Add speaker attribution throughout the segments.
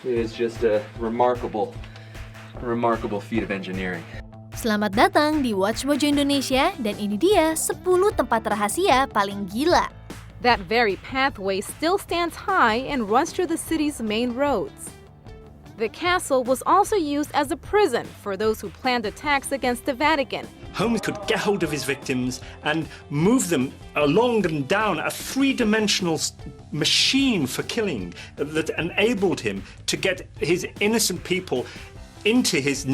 Speaker 1: It is just a remarkable feat of engineering.
Speaker 2: Selamat datang di Watch Mojo Indonesia, dan ini dia 10 tempat rahasia paling gila.
Speaker 3: That very pathway still stands high and runs through the city's main roads. The castle was also used as a prison for those who planned attacks against the Vatican.
Speaker 4: Holmes could get hold of his victims and move them along and down a three-dimensional machine for killing that enabled him to get his innocent people into his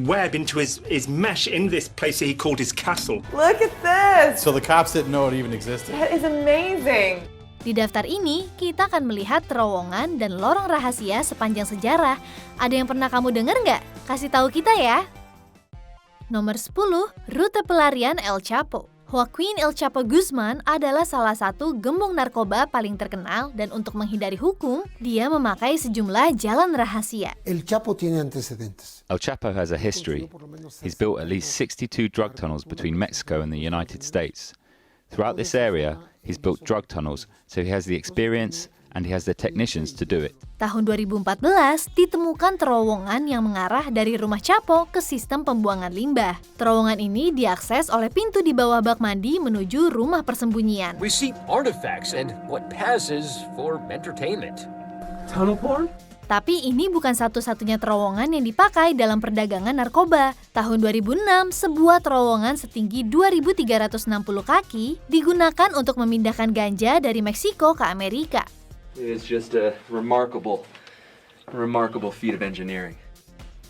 Speaker 4: web, into his mesh in this place that he called his castle.
Speaker 5: Look at this!
Speaker 6: So the cops didn't know it even existed.
Speaker 5: That is amazing!
Speaker 2: Di daftar ini, kita akan melihat terowongan dan lorong rahasia sepanjang sejarah. Ada yang pernah kamu dengar nggak? Kasih tahu kita ya! Nomor 10, rute pelarian El Chapo. Joaquin El Chapo Guzman adalah salah satu gembong narkoba paling terkenal, dan untuk menghindari hukum, dia memakai sejumlah jalan rahasia.
Speaker 7: El Chapo tiene antecedentes.
Speaker 8: El Chapo has a history. He's built at least 62 drug tunnels between Mexico and the United States. Throughout this area, he's built drug tunnels, so he has the experience and he has the technicians to do it.
Speaker 2: Tahun 2014, ditemukan terowongan yang mengarah dari rumah Chapo ke sistem pembuangan limbah. Terowongan ini diakses oleh pintu di bawah bak mandi menuju rumah persembunyian.
Speaker 9: We see artifacts and what passes for entertainment.
Speaker 1: Tunnel porn?
Speaker 2: Tapi ini bukan satu-satunya terowongan yang dipakai dalam perdagangan narkoba. Tahun 2006, sebuah terowongan setinggi 2.360 kaki digunakan untuk memindahkan ganja dari Meksiko ke Amerika.
Speaker 1: It is just a remarkable feat of engineering.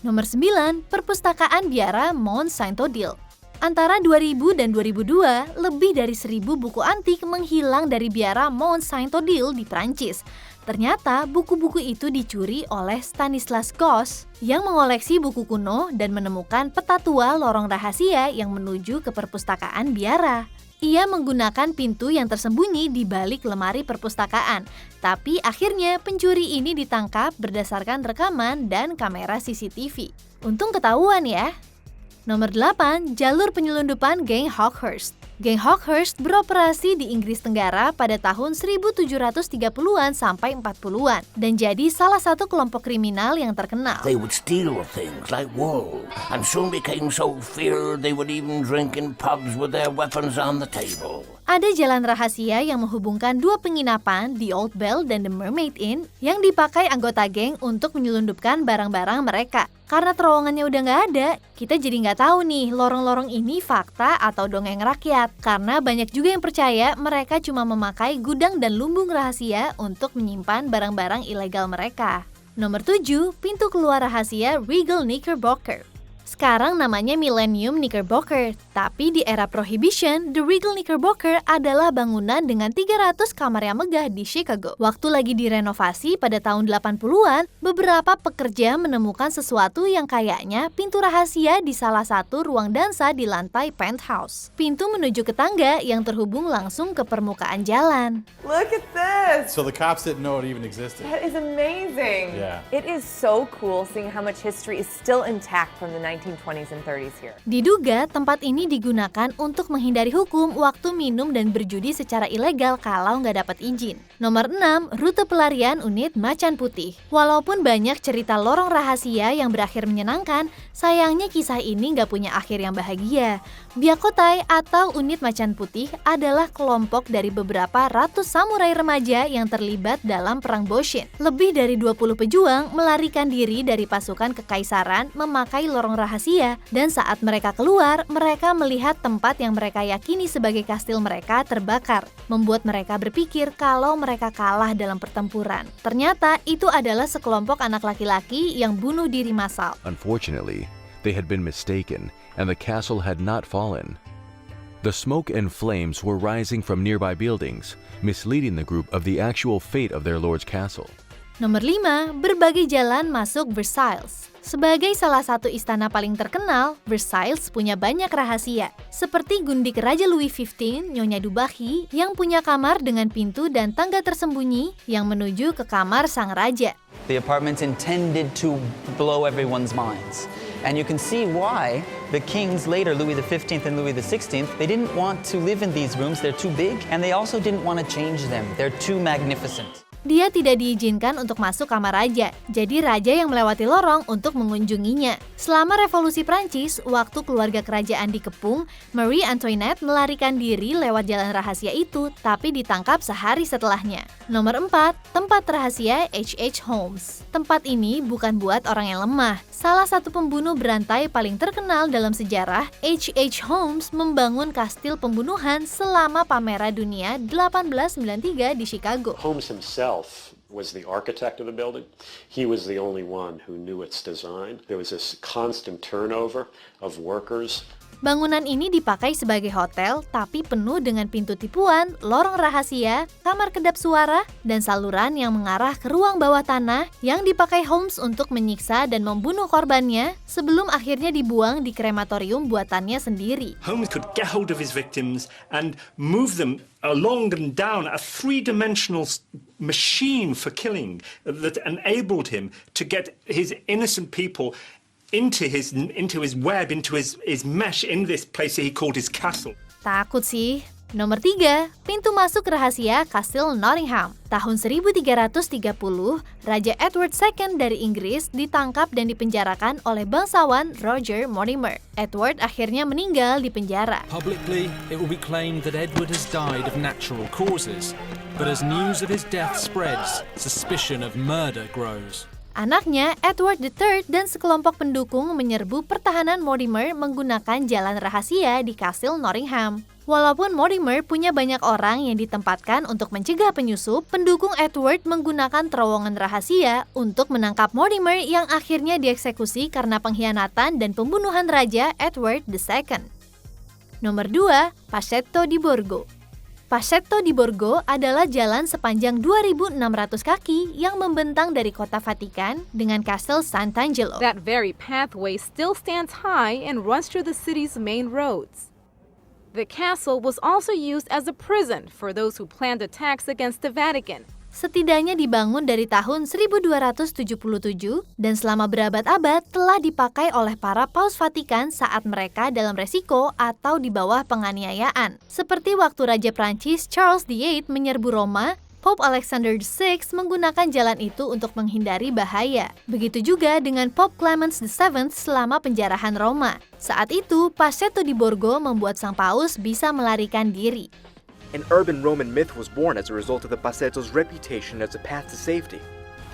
Speaker 2: Nomor 9, Perpustakaan Biara Mont Saint-Odile. Antara 2000 dan 2002, lebih dari 1.000 buku antik menghilang dari biara Mont Saint-Odile di Prancis. Ternyata buku-buku itu dicuri oleh Stanislas Gauss yang mengoleksi buku kuno dan menemukan peta tua lorong rahasia yang menuju ke perpustakaan biara. Ia menggunakan pintu yang tersembunyi di balik lemari perpustakaan, tapi akhirnya pencuri ini ditangkap berdasarkan rekaman dan kamera CCTV. Untung ketahuan ya. Nomor 8, jalur penyelundupan geng Hawkhurst. Geng Hawkhurst beroperasi di Inggris Tenggara pada tahun 1730-an sampai 40-an dan jadi salah satu kelompok kriminal yang terkenal.
Speaker 10: They would steal things like wool and soon became so feared they would even drink in pubs with their weapons on the table.
Speaker 2: Ada jalan rahasia yang menghubungkan dua penginapan, The Old Bell dan The Mermaid Inn, yang dipakai anggota geng untuk menyelundupkan barang-barang mereka. Karena terowongannya udah nggak ada, kita jadi nggak tahu nih lorong-lorong ini fakta atau dongeng rakyat. Karena banyak juga yang percaya mereka cuma memakai gudang dan lumbung rahasia untuk menyimpan barang-barang ilegal mereka. Nomor 7, pintu keluar rahasia Regal Knickerbocker. Sekarang namanya Millennium Knickerbocker, tapi di era Prohibition, The Regal Knickerbocker adalah bangunan dengan 300 kamar yang megah di Chicago. Waktu lagi direnovasi pada tahun 80-an, beberapa pekerja menemukan sesuatu yang kayaknya pintu rahasia di salah satu ruang dansa di lantai penthouse. Pintu menuju ke tangga yang terhubung langsung ke permukaan jalan.
Speaker 5: Look at this!
Speaker 6: So the cops didn't know it even existed.
Speaker 5: That is amazing!
Speaker 6: Yeah.
Speaker 5: It is so cool seeing how much history is still intact from the 1920s and 30s here.
Speaker 2: Diduga tempat ini digunakan untuk menghindari hukum waktu minum dan berjudi secara ilegal kalau nggak dapat izin. Nomor 6, rute pelarian unit Macan Putih. Walaupun banyak cerita lorong rahasia yang berakhir menyenangkan, sayangnya kisah ini nggak punya akhir yang bahagia. Byakutai atau unit Macan Putih adalah kelompok dari beberapa ratus samurai remaja yang terlibat dalam Perang Boshin. Lebih dari 20 pejuang melarikan diri dari pasukan kekaisaran memakai lorong rahasia, dan saat mereka keluar, mereka melihat tempat yang mereka yakini sebagai kastil mereka terbakar, membuat mereka berpikir kalau mereka kalah dalam pertempuran. Ternyata itu adalah sekelompok anak laki-laki yang bunuh diri massal.
Speaker 11: Unfortunately, they had been mistaken, and the castle had not fallen. The smoke and flames were rising from nearby buildings, misleading the group of the actual fate of their lord's castle.
Speaker 2: Nomor 5, berbagai jalan masuk Versailles. Sebagai salah satu istana paling terkenal, Versailles punya banyak rahasia. Seperti gundik Raja Louis XV, Nyonya Dubarry, yang punya kamar dengan pintu dan tangga tersembunyi yang menuju ke kamar sang raja.
Speaker 12: The apartment's intended to blow everyone's minds. And you can see why the kings later, Louis XV and Louis XVI, they didn't want to live in these rooms. They're too big, and they also didn't want to change them. They're too magnificent.
Speaker 2: Dia tidak diizinkan untuk masuk kamar raja, jadi raja yang melewati lorong untuk mengunjunginya. Selama Revolusi Prancis, waktu keluarga kerajaan dikepung, Marie Antoinette melarikan diri lewat jalan rahasia itu, tapi ditangkap sehari setelahnya. Nomor 4, tempat rahasia H.H. Holmes. Tempat ini bukan buat orang yang lemah. Salah satu pembunuh berantai paling terkenal dalam sejarah, H.H. Holmes membangun kastil pembunuhan selama pameran dunia 1893 di Chicago.
Speaker 13: Holmes himself was the architect of the building. He was the only one who knew its design. There was this constant turnover of workers.
Speaker 2: Bangunan ini dipakai sebagai hotel, tapi penuh dengan pintu tipuan, lorong rahasia, kamar kedap suara, dan saluran yang mengarah ke ruang bawah tanah yang dipakai Holmes untuk menyiksa dan membunuh korbannya sebelum akhirnya dibuang di krematorium buatannya sendiri.
Speaker 4: Holmes could get hold of his victims and move them along and down a three-dimensional machine for killing that enabled him to get his innocent people into his web, into his mesh in this place that he called his castle.
Speaker 2: Takut sih. Nomor 3, pintu masuk rahasia Kastil Nottingham. Tahun 1330, Raja Edward II dari Inggris ditangkap dan dipenjarakan oleh bangsawan Roger Mortimer. Edward akhirnya meninggal di penjara.
Speaker 14: Publicly, it will be claimed that Edward has died of natural causes, but as news of his death spreads, suspicion of murder grows.
Speaker 2: Anaknya, Edward III dan sekelompok pendukung menyerbu pertahanan Mortimer menggunakan jalan rahasia di Kastil Nottingham. Walaupun Mortimer punya banyak orang yang ditempatkan untuk mencegah penyusup, pendukung Edward menggunakan terowongan rahasia untuk menangkap Mortimer yang akhirnya dieksekusi karena pengkhianatan dan pembunuhan Raja Edward II. Nomor 2, Passetto di Borgo. Passetto di Borgo adalah jalan sepanjang 2.600 kaki yang membentang dari kota Vatikan dengan Kastil Sant'Angelo.
Speaker 3: That very pathway still stands high and runs through the city's main roads. The castle was also used as a prison for those who planned attacks against the Vatican.
Speaker 2: Setidaknya dibangun dari tahun 1277 dan selama berabad-abad telah dipakai oleh para paus Vatikan saat mereka dalam resiko atau di bawah penganiayaan. Seperti waktu Raja Prancis Charles VIII menyerbu Roma, Pope Alexander VI menggunakan jalan itu untuk menghindari bahaya. Begitu juga dengan Pope Clement VII selama penjarahan Roma. Saat itu, Passetto di Borgo membuat sang paus bisa melarikan diri.
Speaker 1: An urban Roman myth was born as a result of the Passetto's reputation as a path to safety,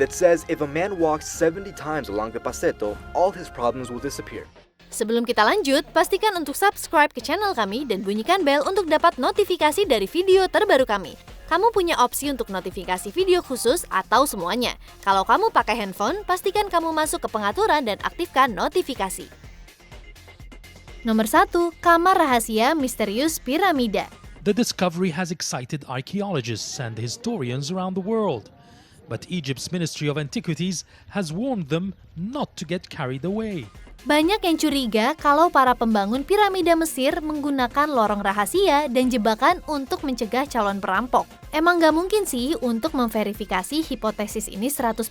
Speaker 1: that says if a man walks 70 times along the Passetto, all his problems will disappear.
Speaker 2: Sebelum kita lanjut, pastikan untuk subscribe ke channel kami dan bunyikan bel untuk dapat notifikasi dari video terbaru kami. Kamu punya opsi untuk notifikasi video khusus atau semuanya. Kalau kamu pakai handphone, pastikan kamu masuk ke pengaturan dan aktifkan notifikasi. Nomor 1, Kamar Rahasia Misterius Piramida.
Speaker 15: The discovery has excited archaeologists and historians around the world, but Egypt's Ministry of Antiquities has warned them not to get carried away.
Speaker 2: Banyak yang curiga kalau para pembangun piramida Mesir menggunakan lorong rahasia dan jebakan untuk mencegah calon perampok. Emang gak mungkin sih untuk memverifikasi hipotesis ini 100%,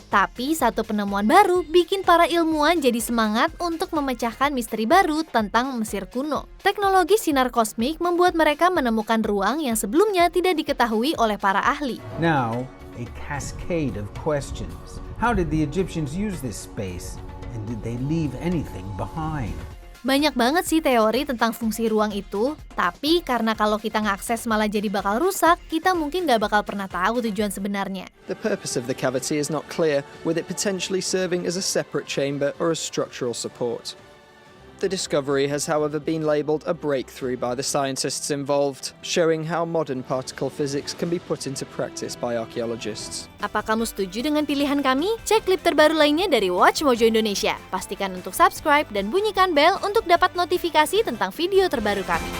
Speaker 2: tapi satu penemuan baru bikin para ilmuwan jadi semangat untuk memecahkan misteri baru tentang Mesir kuno. Teknologi sinar kosmik membuat mereka menemukan ruang yang sebelumnya tidak diketahui oleh para ahli.
Speaker 16: Now, a cascade of questions. How did the Egyptians use this space? And did they leave anything behind?
Speaker 2: Banyak banget sih teori tentang fungsi ruang itu, tapi karena kalau kita ngakses malah jadi bakal rusak, kita mungkin gak bakal pernah tahu tujuan sebenarnya.
Speaker 17: The purpose of the cavity is not clear, with it potentially serving as a separate chamber or a structural support. The discovery has, however, been labelled a breakthrough by the scientists involved, showing how modern particle physics can be put into practice by archaeologists.
Speaker 2: Apa kamu setuju dengan pilihan kami? Cek klip terbaru lainnya dari Watch Mojo Indonesia. Pastikan untuk subscribe dan bunyikan bel untuk dapat notifikasi tentang video terbaru kami.